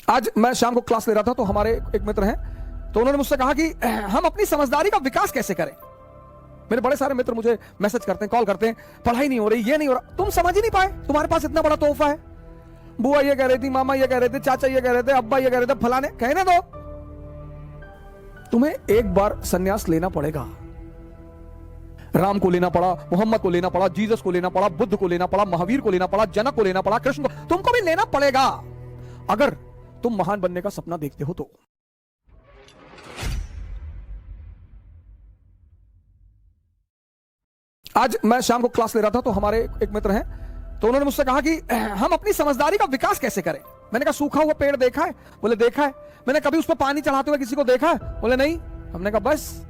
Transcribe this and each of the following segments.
आज मैं शाम को क्लास ले रहा था तो हमारे एक मित्र हैं, तो उन्होंने मुझसे कहा कि हम अपनी समझदारी का विकास कैसे करें। मेरे बड़े सारे मित्र मुझे मैसेज करते हैं, कॉल करते हैं, पढ़ाई नहीं हो रही, ये नहीं हो रहा। तुम समझ ही नहीं पाए, तुम्हारे पास इतना बड़ा तोहफा है। बुआ ये कह रही थी, मामा ये कह रहे थे, चाचा ये कह रहे थे, अब्बा ये कह रहे थे, फलाने कहने दो। तुम्हें एक बार संन्यास लेना पड़ेगा। राम को लेना पड़ा, मोहम्मद को लेना पड़ा, जीसस को लेना पड़ा, बुद्ध को लेना पड़ा, महावीर को लेना पड़ा, जनक को लेना पड़ा, कृष्ण को, तुमको भी लेना पड़ेगा अगर तुम महान बनने का सपना देखते हो तो। आज मैं शाम को क्लास ले रहा था तो हमारे एक मित्र हैं, तो उन्होंने मुझसे कहा कि हम अपनी समझदारी का विकास कैसे करें। मैंने कहा सूखा हुआ पेड़ देखा है? बोले देखा है। मैंने कभी उस पर पानी चढ़ाते हुए किसी को देखा है? बोले नहीं। हमने कहा बस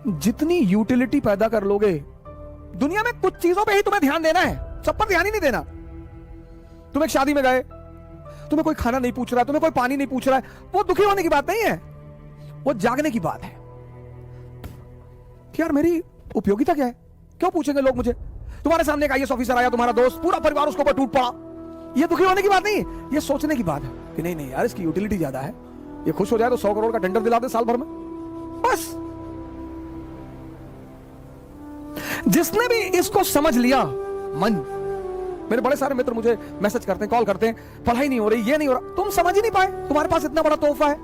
जितनी यूटिलिटी पैदा कर लोगे दुनिया में, कुछ चीजों पे ही तुम्हें ध्यान देना है, सब पर ध्यान ही नहीं देना। तुम एक शादी में गए, तुम्हें कोई खाना नहीं पूछ रहा है, तुम्हें कोई पानी नहीं पूछ रहा है, वो दुखी होने की बात नहीं है, वो जागने की बात है कि यार मेरी उपयोगिता क्या है, क्यों पूछेंगे लोग मुझे। तुम्हारे सामने एक आईएएस ऑफिसर आया, तुम्हारा दोस्त, पूरा परिवार उसके ऊपर टूट पड़ा, ये दुखी होने की बात नहीं, ये सोचने की बात है कि नहीं नहीं यार इसकी यूटिलिटी ज्यादा है, ये खुश हो जाए तो 100 करोड़ का टेंडर दिला दे साल भर में। बस जिसने भी इसको समझ लिया, मन, मेरे बड़े सारे मित्र मुझे मैसेज करते हैं, कॉल करते हैं, पढ़ाई नहीं हो रही, ये नहीं हो रहा। तुम समझ ही नहीं पाए, तुम्हारे पास इतना बड़ा तोहफा है,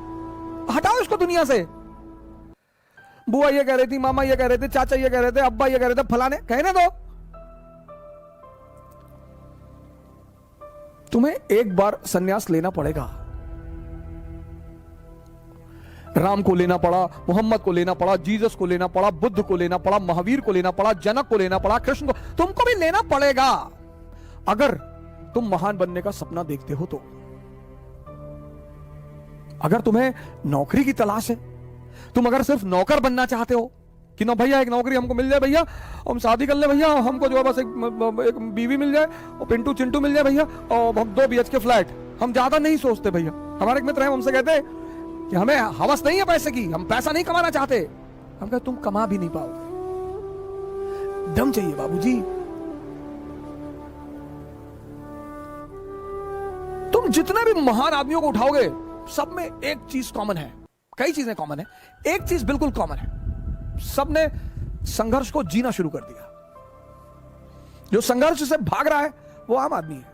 हटाओ इसको दुनिया से। बुआ ये कह रही थी, मामा ये कह रहे थे, चाचा ये कह रहे थे, अब्बा ये कह रहे थे, फलाने कहने दो। तुम्हें एक बार संन्यास लेना पड़ेगा। राम को लेना पड़ा, मोहम्मद को लेना पड़ा, जीसस को लेना पड़ा, बुद्ध को लेना पड़ा, महावीर को लेना पड़ा, जनक को लेना पड़ा, कृष्ण को, तुमको भी लेना पड़ेगा अगर तुम महान बनने का सपना देखते हो तो। अगर तुम्हें नौकरी की तलाश है, तुम अगर सिर्फ नौकर बनना चाहते हो कि ना भैया एक नौकरी हमको मिल जाए भैया, हम शादी कर ले भैया, हमको जो है बस एक बीवी मिल जाए और पिंटू चिंटू मिल जाए भैया, और हम 2 BHK फ्लैट, हम ज्यादा नहीं सोचते भैया। हमारे एक मित्र हैं, हमसे कहते हैं कि हमें हवस नहीं है पैसे की, हम पैसा नहीं कमाना चाहते। हम कहते तुम कमा भी नहीं पाओगे, दम चाहिए बाबूजी। तुम जितने भी महान आदमियों को उठाओगे, सब में एक चीज कॉमन है, कई चीजें कॉमन है, एक चीज बिल्कुल कॉमन है, सबने संघर्ष को जीना शुरू कर दिया। जो संघर्ष से भाग रहा है वो आम आदमी है।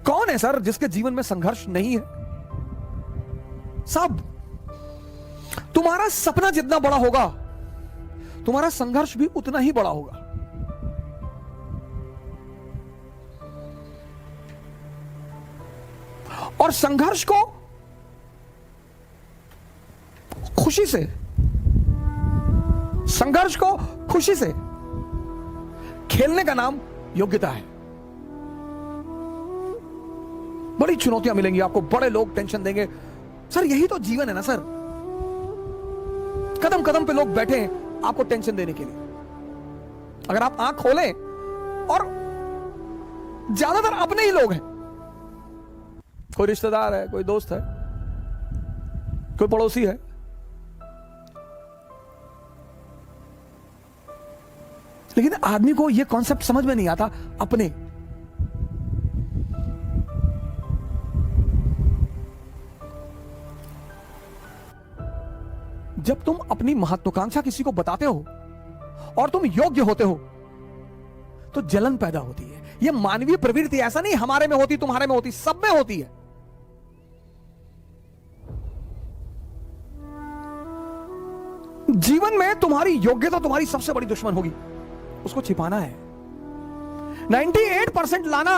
कौन है सर जिसके जीवन में संघर्ष नहीं है? सब। तुम्हारा सपना जितना बड़ा होगा, तुम्हारा संघर्ष भी उतना ही बड़ा होगा। और संघर्ष को खुशी से, संघर्ष को खुशी से खेलने का नाम योग्यता है। बड़ी चुनौतियां मिलेंगी आपको, बड़े लोग टेंशन देंगे, सर यही तो जीवन है ना सर। कदम कदम पे लोग बैठे हैं आपको टेंशन देने के लिए। अगर आप आंख खोलें, और ज्यादातर अपने ही लोग हैं, कोई रिश्तेदार है, कोई दोस्त है, कोई पड़ोसी है, लेकिन आदमी को यह कॉन्सेप्ट समझ में नहीं आता अपने। जब तुम अपनी महत्वाकांक्षा किसी को बताते हो और तुम योग्य होते हो तो जलन पैदा होती है। यह मानवीय प्रवृत्ति, ऐसा नहीं हमारे में होती, तुम्हारे में होती, सब में होती है। जीवन में तुम्हारी योग्यता तुम्हारी सबसे बड़ी दुश्मन होगी, उसको छिपाना है। 98% लाना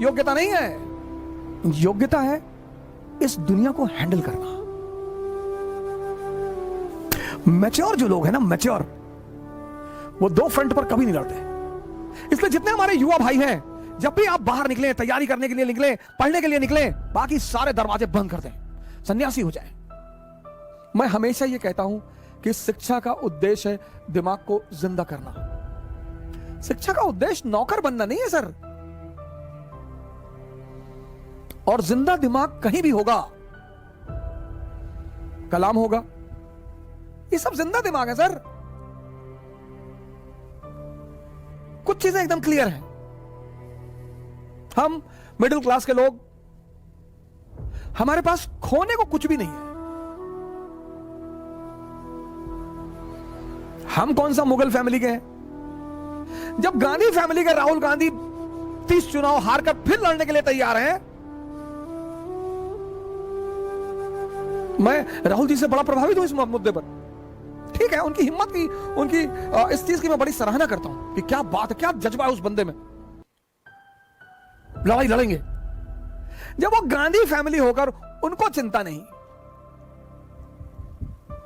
योग्यता नहीं है, योग्यता है इस दुनिया को हैंडल करना। मैच्योर जो लोग हैं ना, मैच्योर, वो 2 फ्रंट पर कभी नहीं लड़ते। इसलिए जितने हमारे युवा भाई हैं, जब भी आप बाहर निकलें, तैयारी करने के लिए निकलें, पढ़ने के लिए निकलें, बाकी सारे दरवाजे बंद कर दें, सन्यासी हो जाएं। मैं हमेशा ये कहता हूं कि शिक्षा का उद्देश्य है दिमाग को जिंदा करना। शिक्षा का उद्देश्य नौकर बनना नहीं है सर। और जिंदा दिमाग कहीं भी होगा, कलाम होगा, ये सब जिंदा दिमाग है सर। कुछ चीजें एकदम क्लियर हैं, हम मिडिल क्लास के लोग, हमारे पास खोने को कुछ भी नहीं है। हम कौन सा मुगल फैमिली के हैं? जब गांधी फैमिली के राहुल गांधी 30 चुनाव हार कर फिर लड़ने के लिए तैयार हैं, मैं राहुल जी से बड़ा प्रभावित हूं इस मुद्दे पर। ठीक है, उनकी हिम्मत की, उनकी इस चीज की मैं बड़ी सराहना करता हूं कि क्या बात है, क्या जज्बा है उस बंदे में। लड़ाई लड़ेंगे। जब वो गांधी फैमिली होकर उनको चिंता नहीं,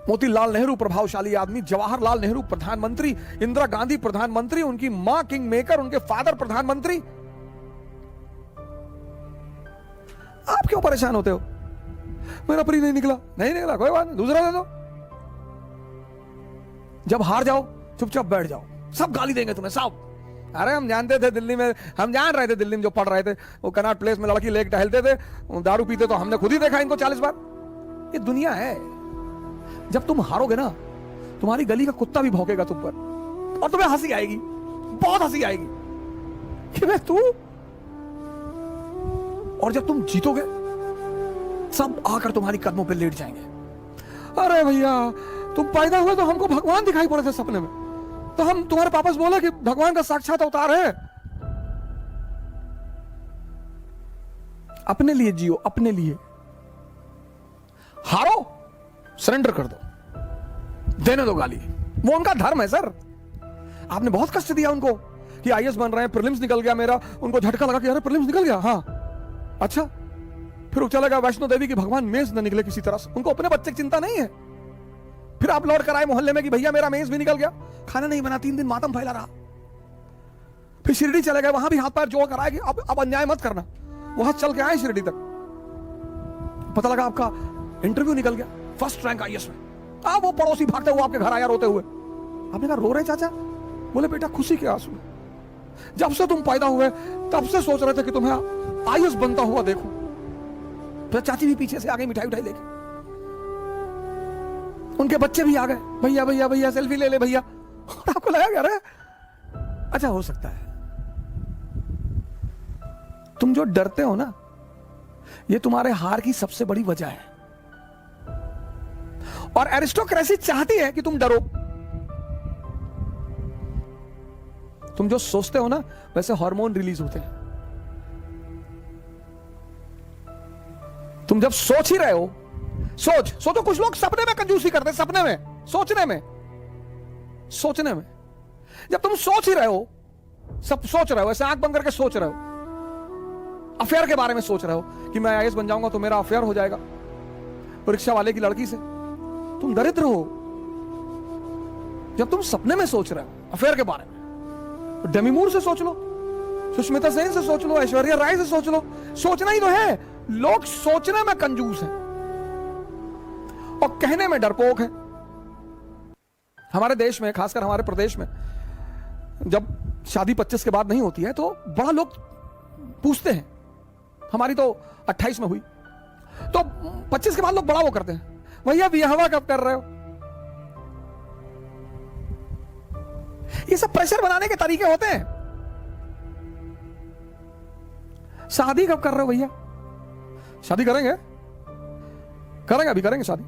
मोतीलाल नेहरू प्रभावशाली आदमी, जवाहरलाल नेहरू प्रधानमंत्री, इंदिरा गांधी प्रधानमंत्री, उनकी मां किंग मेकर, उनके फादर प्रधानमंत्री, आप क्यों परेशान होते हो? मेरा प्री नहीं निकला, नहीं निकला, कोई बात नहीं, दूसरा दे दो। जब हार जाओ चुपचाप बैठ जाओ, सब गाली देंगे तुम्हें सब। अरे हम जानते थे दिल्ली में, हम जान रहे थे दिल्ली में जो पढ़ रहे थे, वो कनॉट प्लेस में लड़की लेके टहलते थे, दारू पीते, तो हमने खुद ही देखा इनको 40 बार। ये दुनिया है। जब तुम हारोगे ना, तुम्हारी गली का कुत्ता भी भौंकेगा तुम पर, और तुम्हें हंसी आएगी, बहुत हंसी आएगी कि मैं तू। और जब तुम जीतोगे, सब आकर तुम्हारी कदमों पे लेट जाएंगे। अरे भैया, तुम पैदा हुए तो हमको भगवान दिखाई पड़े थे सपने में, तो हम तुम्हारे पापा से बोले कि भगवान का साक्षात अवतार है। अपने लिए जियो, अपने लिए। हारो, सरेंडर कर दो, देने दो गाली, वो उनका धर्म है सर। आपने बहुत कष्ट दिया उनको कि आईएएस बन रहे हैं, प्रीलिम्स निकल गया मेरा, उनको झटका लगा कि अरे प्रीलिम्स निकल गया, हाँ अच्छा। फिर चला गया वैष्णो देवी की भगवान मेज न निकले किसी तरह से, उनको अपने बच्चे की चिंता नहीं है। फिर आप लौट कर आए मोहल्ले में कि भैया मेरा मेज भी निकल गया, खाना नहीं बना, 3 दिन मातम फैला रहा। फिर शिरडी चले गए, वहां भी हाथ पैर जोड़ कर आए कि अब अन्याय मत करना। वहां चल के आए शिरडी तक, पता लगा आपका इंटरव्यू निकल गया, फर्स्ट रैंक आईएएस में। वो पड़ोसी भागते हुए आपके घर आया रोते हुए। आपने कहा रो रहे चाचा? बोले बेटा खुशी के आंसू। जब से तुम पैदा हुए तब से सोच रहे थे कि तुम्हें आईएएस बनता हुआ देखूं। तो चाची भी पीछे से आ गई मिठाई उठाई लेके, उनके बच्चे भी आ गए, भैया भैया भैया सेल्फी ले ले भैया। आपको लगा क्या रे? अच्छा हो सकता है तुम जो डरते हो ना, ये तुम्हारे हार की सबसे बड़ी वजह है। और एरिस्टोक्रेसी चाहती है कि तुम डरो। तुम जो सोचते हो ना, वैसे हार्मोन रिलीज होते हैं। तुम जब सोच ही रहे हो, सोचो। कुछ लोग सपने में कंजूसी करते हैं, सपने में, सोचने में। जब तुम सोच ही रहे हो, सब सोच रहे हो, ऐसे आंख बंद करके सोच रहे हो, अफेयर के बारे में सोच रहे हो कि मैं आईएएस बन जाऊंगा तो मेरा अफेयर हो जाएगा रिक्शा वाले की लड़की से, तुम दरिद्र हो। जब तुम सपने में सोच रहे हो अफेयर के बारे में, तो डेमी मूर से सोच लो, सुष्मिता सेन से सोच लो, ऐश्वर्या राय से सोच लो। सोचना ही तो है। लोग सोचने में कंजूस हैं और कहने में डरपोक है। हमारे देश में, खासकर हमारे प्रदेश में, जब शादी 25 के बाद नहीं होती है तो बड़ा लोग पूछते हैं। हमारी तो 28 में हुई, तो 25 के बाद लोग बड़ा वो करते हैं, भैया ब्याह कब कर रहे हो? ये सब प्रेशर बनाने के तरीके होते हैं। शादी कब कर रहे हो भैया? शादी करेंगे, अभी करेंगे शादी।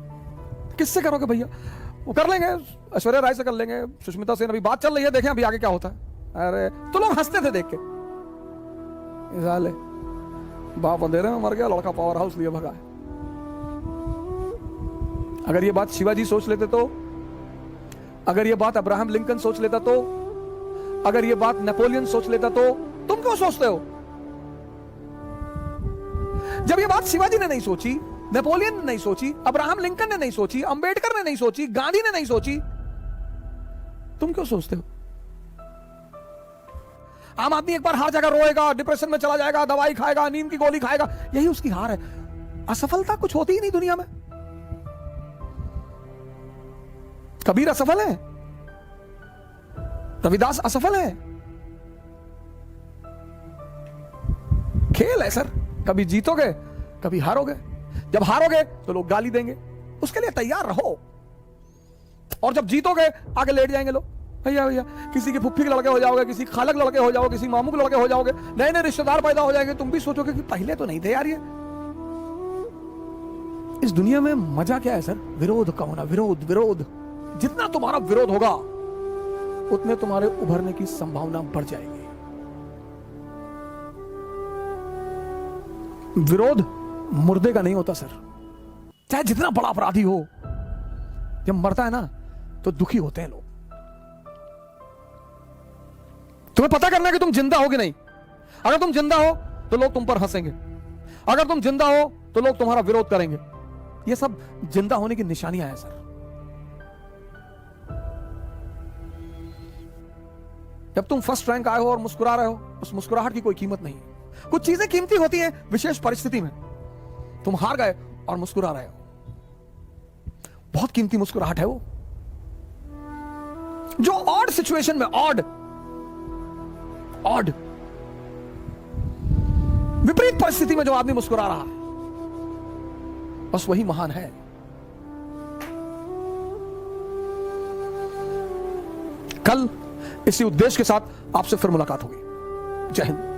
किससे करोगे भैया? वो कर लेंगे, ऐश्वर्या राय से कर लेंगे, सुष्मिता सेन, अभी बात चल रही है, देखें अभी आगे क्या होता है। अरे तो लोग हंसते थे देख के, साले बाप अंधेरे में मर गया, लड़का पावर हाउस लिए भगा है। अगर ये बात शिवाजी सोच लेते तो, अगर ये बात अब्राहम लिंकन सोच लेता तो, अगर ये बात नेपोलियन सोच लेता तो, तुम क्यों सोचते हो? जब ये बात शिवाजी ने नहीं सोची, नेपोलियन ने नहीं सोची, अब्राहम लिंकन ने नहीं सोची, अंबेडकर ने नहीं सोची, गांधी ने नहीं सोची, तुम क्यों सोचते हो? आम आदमी एक बार हार जाएगा, रोएगा, डिप्रेशन में चला जाएगा, दवाई खाएगा, नींद की गोली खाएगा, यही उसकी हार है। असफलता कुछ होती ही नहीं दुनिया में। कबीर असफल है, रविदास असफल है। खेल है सर, कभी जीतोगे कभी हारोगे। जब हारोगे तो लोग गाली देंगे, उसके लिए तैयार रहो। और जब जीतोगे आगे लेट जाएंगे लोग, भैया भैया किसी के फुफ्फी के लड़के हो जाओगे, किसी खालक लड़के हो जाओगे, किसी मामू के लड़के हो जाओगे, नए नए रिश्तेदार पैदा हो जाएंगे, तुम भी सोचोगे कि पहले तो नहीं थे यार ये। इस दुनिया में मजा क्या है सर? विरोध का होना, विरोध विरोध। जितना तुम्हारा विरोध होगा उतने तुम्हारे उभरने की संभावना बढ़ जाएगी। विरोध मुर्दे का नहीं होता सर। चाहे जितना बड़ा अपराधी हो, जब मरता है ना तो दुखी होते हैं लोग। तुम्हें पता करना है कि तुम जिंदा हो कि नहीं। अगर तुम जिंदा हो तो लोग तुम पर हंसेंगे, अगर तुम जिंदा हो तो लोग तुम्हारा विरोध करेंगे। ये सब जिंदा होने की निशानियां हैं सर। जब तुम फर्स्ट रैंक आए हो और मुस्कुरा रहे हो, उस मुस्कुराहट की कोई कीमत नहीं है। कुछ चीजें कीमती होती हैं विशेष परिस्थिति में। तुम हार गए और मुस्कुरा रहे हो, बहुत कीमती मुस्कुराहट है वो। जो ऑड सिचुएशन में, ऑड विपरीत परिस्थिति में जो आदमी मुस्कुरा रहा है, बस वही महान है। कल इसी उद्देश्य के साथ आपसे फिर मुलाकात होगी। जय हिंद।